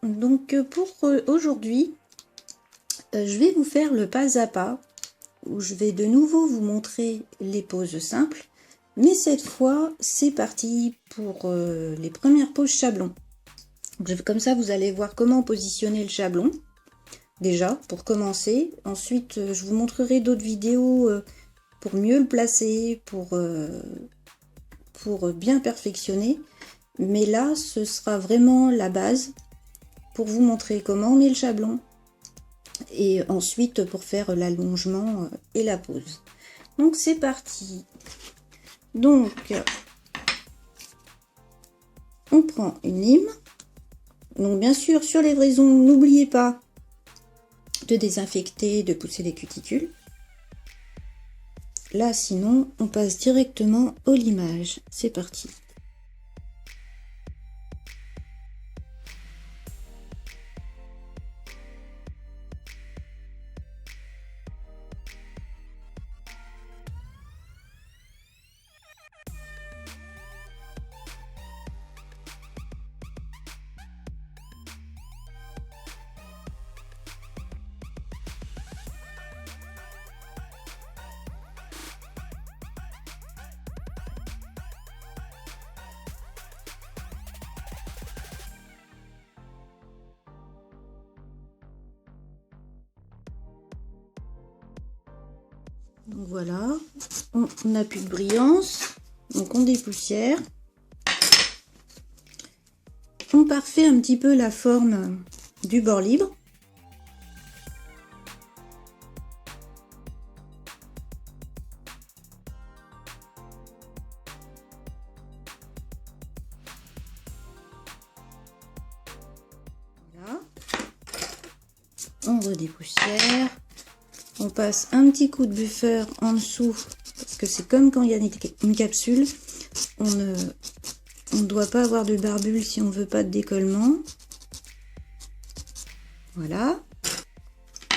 Donc pour aujourd'hui, je vais vous faire le pas à pas, où je vais de nouveau vous montrer les poses simples, mais cette fois c'est parti pour les premières poses chablon. Comme ça vous allez voir comment positionner le chablon, déjà pour commencer. Ensuite je vous montrerai d'autres vidéos pour mieux le placer, pour bien perfectionner. Mais là ce sera vraiment la base pour vous montrer comment on met le chablon. Et ensuite pour faire l'allongement et la pose. Donc c'est parti. Donc on prend une lime. Donc bien sûr sur les vraisons, n'oubliez pas de désinfecter, de pousser les cuticules. Là sinon on passe directement au limage. C'est parti. Donc voilà, on n'a plus de brillance, donc on dépoussière. On parfait un petit peu la forme du bord libre. Voilà. On redépoussière. On passe un petit coup de buffer en dessous, parce que c'est comme quand il y a une capsule. On ne doit pas avoir de barbule si on ne veut pas de décollement. Voilà.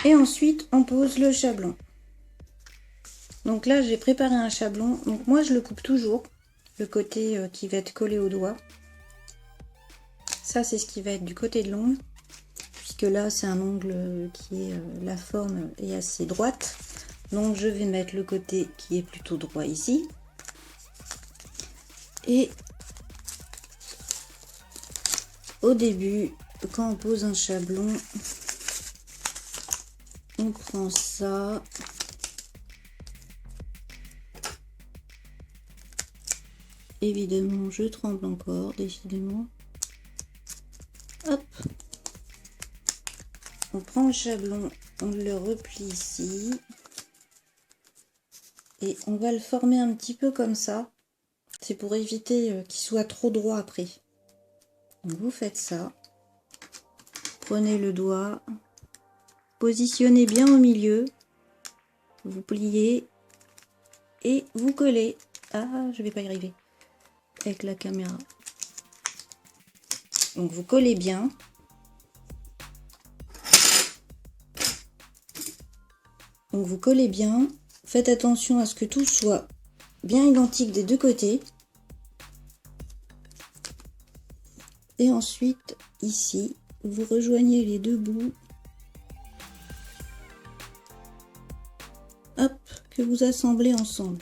Et ensuite, on pose le chablon. Donc là, j'ai préparé un chablon. Donc moi, je le coupe toujours, le côté qui va être collé au doigt. Ça, c'est ce qui va être du côté de l'ongle. Puisque là, c'est un ongle qui est... la forme est assez droite. Donc je vais mettre le côté qui est plutôt droit ici. Et au début, quand on pose un chablon, on prend ça. Évidemment, je tremble encore, décidément. Hop. On prend le chablon, on le replie ici. Et on va le former un petit peu comme ça. C'est pour éviter qu'il soit trop droit après. Donc vous faites ça. Prenez le doigt. Positionnez bien au milieu. Vous pliez. Et vous collez. Ah, je vais pas y arriver. Avec la caméra. Donc vous collez bien. Donc vous collez bien. Faites attention à ce que tout soit bien identique des deux côtés. Et ensuite, ici, vous rejoignez les deux bouts. Hop, que vous assemblez ensemble.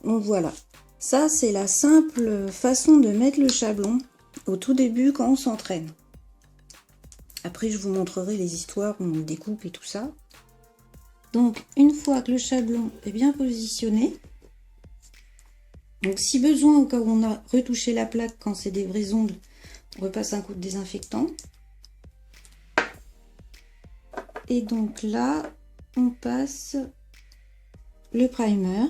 Donc voilà. Ça, c'est la simple façon de mettre le chablon au tout début quand on s'entraîne. Après, je vous montrerai les histoires où on le découpe et tout ça. Donc, une fois que le chablon est bien positionné, donc si besoin, au cas où on a retouché la plaque quand c'est des vrais ongles, on repasse un coup de désinfectant. Et donc là, on passe le primer.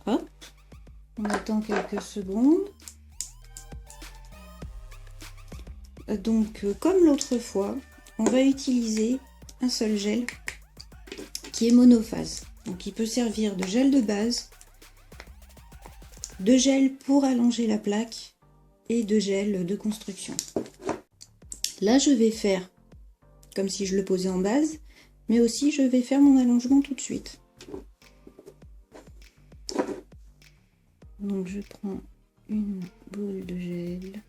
Hop, on attend quelques secondes. Donc, comme l'autre fois, on va utiliser un seul gel qui est monophase. Donc, il peut servir de gel de base, de gel pour allonger la plaque et de gel de construction. Là, je vais faire comme si je le posais en base, mais aussi je vais faire mon allongement tout de suite. Donc je prends une boule de gel.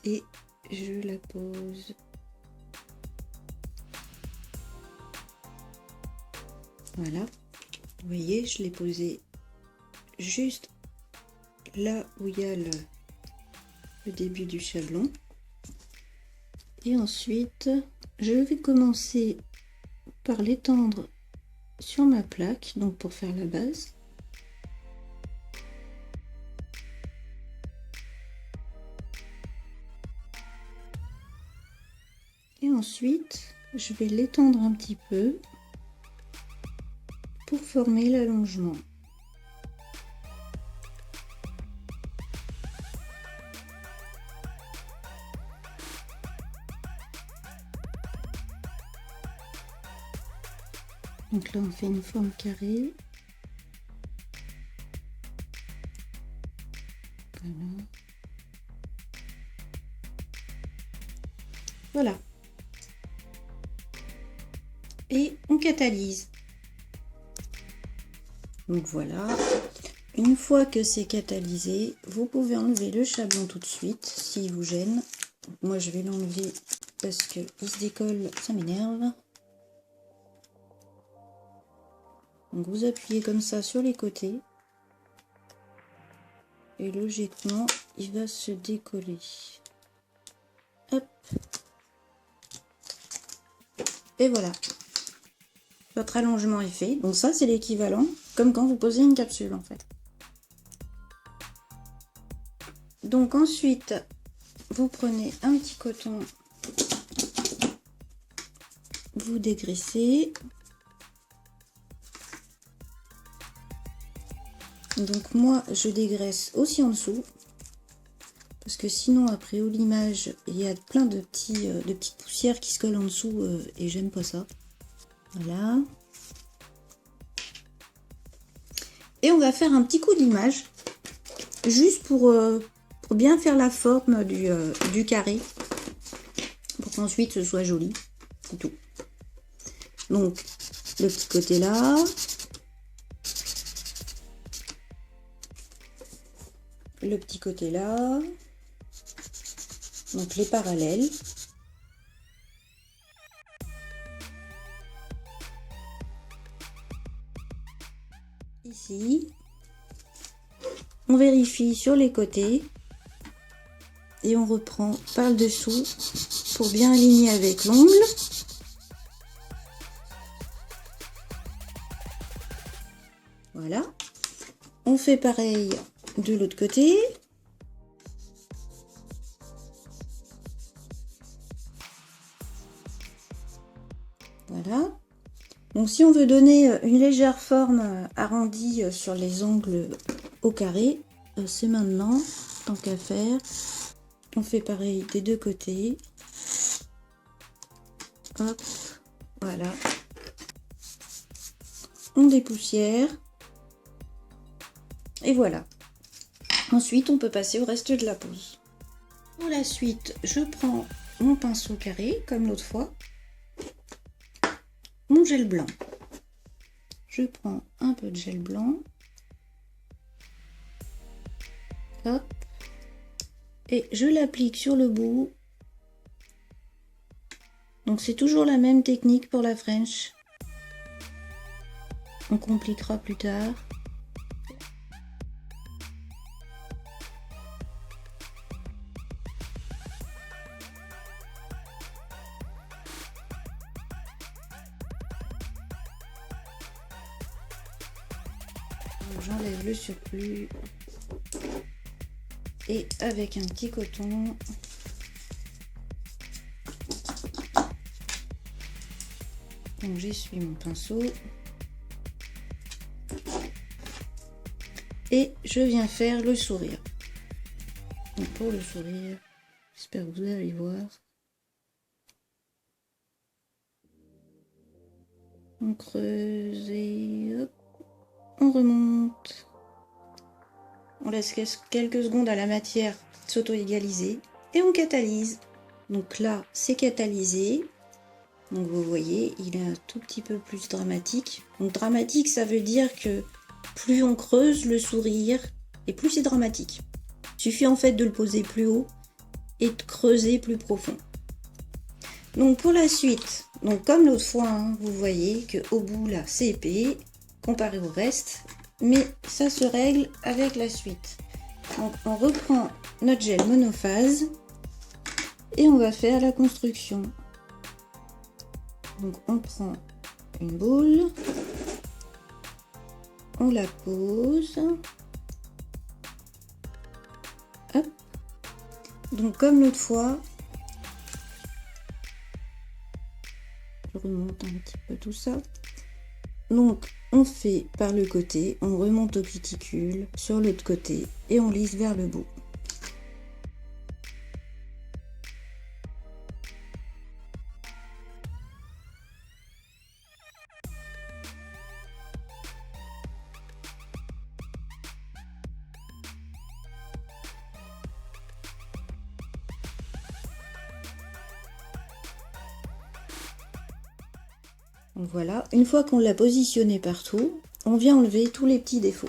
Et je la pose. Voilà. Vous voyez, je l'ai posée juste là où il y a le début du chablon. Et ensuite, je vais commencer par l'étendre sur ma plaque, donc pour faire la base. Et ensuite, je vais l'étendre un petit peu pour former l'allongement. Donc là, on fait une forme carrée. Voilà. Voilà. Et on catalyse. Donc voilà. Une fois que c'est catalysé, vous pouvez enlever le chablon tout de suite s'il vous gêne. Moi, je vais l'enlever parce qu'il se décolle, ça m'énerve. Donc vous appuyez comme ça sur les côtés. Et logiquement, il va se décoller. Hop. Et voilà. Votre allongement est fait. Donc ça, c'est l'équivalent, comme quand vous posez une capsule en fait. Donc ensuite, vous prenez un petit coton, vous dégraissez. Donc moi, je dégraisse aussi en dessous. Parce que sinon, après, au limage, il y a plein de petites poussières qui se collent en dessous et j'aime pas ça. Voilà. Et on va faire un petit coup de limage, juste pour bien faire la forme du carré. Pour qu'ensuite ce soit joli. C'est tout. Donc, le petit côté là. Le petit côté là. Donc les parallèles. Ici. On vérifie sur les côtés. Et on reprend par le dessous pour bien aligner avec l'ongle. Voilà. On fait pareil de l'autre côté. Voilà. Donc si on veut donner une légère forme arrondie sur les angles au carré, c'est maintenant, tant qu'à faire. On fait pareil des deux côtés. Hop, voilà. On dépoussière. Et voilà. Ensuite, on peut passer au reste de la pose. Pour la suite, je prends mon pinceau carré, comme l'autre fois. Mon gel blanc. Je prends un peu de gel blanc. Hop. Et je l'applique sur le bout. Donc c'est toujours la même technique pour la French. On compliquera plus tard. J'enlève le surplus. Et avec un petit coton, donc j'essuie mon pinceau et je viens faire le sourire. Donc pour le sourire, j'espère que vous allez voir. On creuse et hop, on remonte. On laisse quelques secondes à la matière s'auto-égaliser et on catalyse. Donc là, c'est catalysé. Donc vous voyez, il est un tout petit peu plus dramatique. Donc dramatique, ça veut dire que plus on creuse le sourire, et plus c'est dramatique. Il suffit en fait de le poser plus haut et de creuser plus profond. Donc pour la suite, donc comme l'autre fois, hein, vous voyez que au bout là c'est épais comparé au reste, mais ça se règle avec la suite. Donc on reprend notre gel monophase et on va faire la construction. Donc on prend une boule, on la pose. Hop. Donc comme l'autre fois, je remonte un petit peu tout ça. Donc on fait par le côté, on remonte au cuticule sur l'autre côté et on lisse vers le bout. Donc voilà, une fois qu'on l'a positionné partout, on vient enlever tous les petits défauts.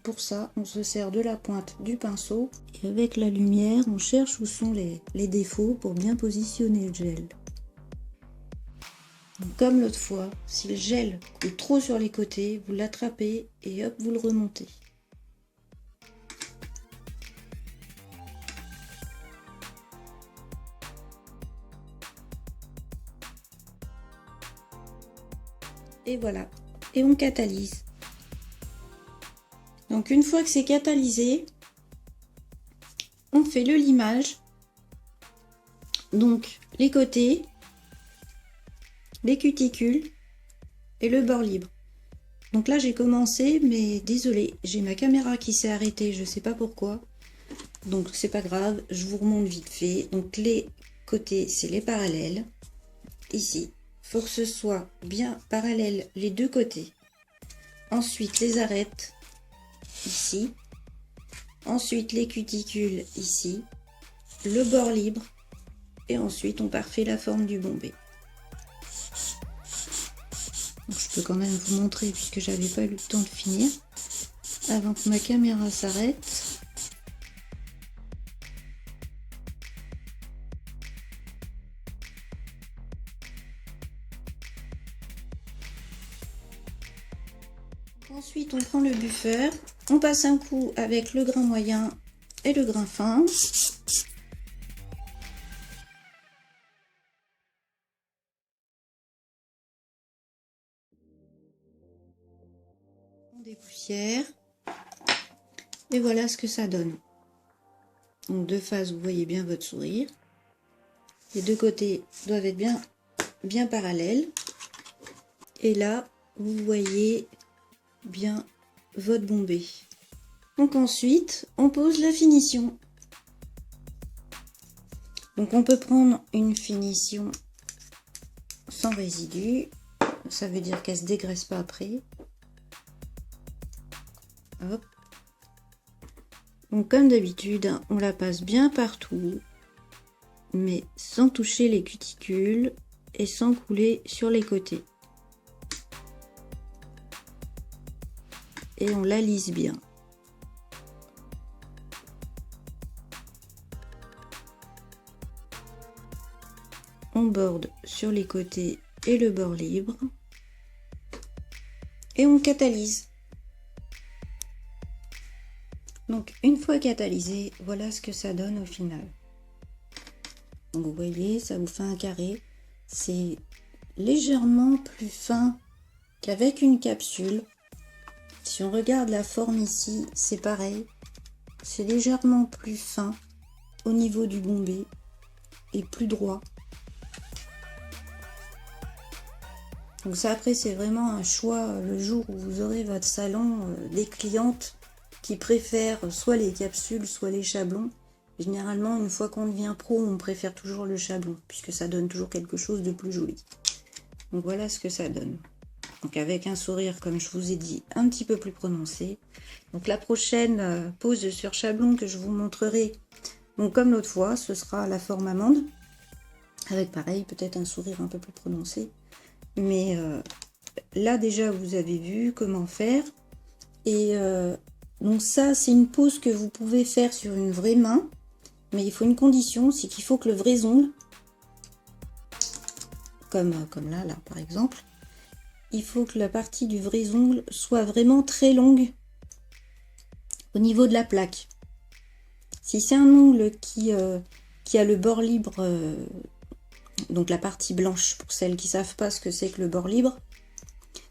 Pour ça, on se sert de la pointe du pinceau et avec la lumière, on cherche où sont les défauts pour bien positionner le gel. Donc, comme l'autre fois, si le gel est trop sur les côtés, vous l'attrapez et hop, vous le remontez. Et voilà, et on catalyse. Donc une fois que c'est catalysé, on fait le limage. Donc les côtés, les cuticules et le bord libre. Donc là j'ai commencé, mais désolé, j'ai ma caméra qui s'est arrêtée, je sais pas pourquoi. Donc c'est pas grave, je vous remonte vite fait. Donc les côtés, c'est les parallèles. Ici, faut que ce soit bien parallèle les deux côtés. Ensuite les arêtes ici. Ensuite les cuticules ici. Le bord libre. Et ensuite on parfait la forme du bombé. Donc, je peux quand même vous montrer puisque j'avais pas eu le temps de finir avant que ma caméra s'arrête. Ensuite on prend le buffer, on passe un coup avec le grain moyen et le grain fin. On dépoussière. Et voilà ce que ça donne. Donc de face, vous voyez bien votre sourire. Les deux côtés doivent être bien parallèles. Et là, vous voyez bien votre bombé. Donc ensuite, on pose la finition. Donc on peut prendre une finition sans résidu. Ça veut dire qu'elle ne se dégraisse pas après. Hop. Donc comme d'habitude, on la passe bien partout, mais sans toucher les cuticules et sans couler sur les côtés. Et on la lisse bien. On borde sur les côtés et le bord libre. Et on catalyse. Donc une fois catalysé, voilà ce que ça donne au final. Donc vous voyez, ça vous fait un carré. C'est légèrement plus fin qu'avec une capsule. Si on regarde la forme ici, c'est pareil. C'est légèrement plus fin au niveau du bombé et plus droit. Donc ça après c'est vraiment un choix le jour où vous aurez votre salon, des clientes qui préfèrent soit les capsules, soit les chablons. Généralement, une fois qu'on devient pro, on préfère toujours le chablon, puisque ça donne toujours quelque chose de plus joli. Donc voilà ce que ça donne. Donc avec un sourire, comme je vous ai dit, un petit peu plus prononcé. Donc la prochaine pose sur chablon que je vous montrerai, donc comme l'autre fois, ce sera la forme amande. avec pareil, peut-être un sourire un peu plus prononcé. Mais là déjà, vous avez vu comment faire. Et donc ça, c'est une pose que vous pouvez faire sur une vraie main. Mais il faut une condition, c'est qu'il faut que le vrai ongle, comme là par exemple, il faut que la partie du vrai ongle soit vraiment très longue au niveau de la plaque. Si c'est un ongle qui a le bord libre, donc la partie blanche, pour celles qui ne savent pas ce que c'est que le bord libre,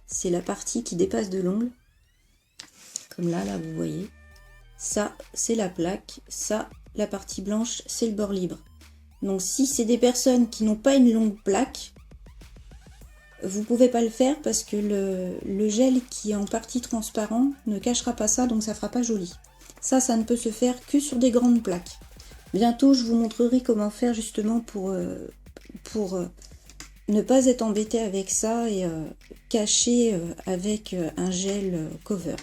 c'est la partie qui dépasse de l'ongle. Comme là, vous voyez. Ça, c'est la plaque. Ça, la partie blanche, c'est le bord libre. Donc si c'est des personnes qui n'ont pas une longue plaque, vous pouvez pas le faire parce que le gel qui est en partie transparent ne cachera pas ça, donc ça fera pas joli. Ça ne peut se faire que sur des grandes plaques. Bientôt, je vous montrerai comment faire justement pour ne pas être embêté avec ça et cacher avec un gel cover.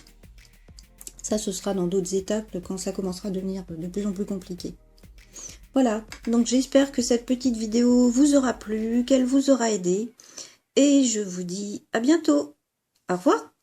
Ça, ce sera dans d'autres étapes quand ça commencera à devenir de plus en plus compliqué. Voilà, donc j'espère que cette petite vidéo vous aura plu, qu'elle vous aura aidé. Et je vous dis à bientôt. Au revoir.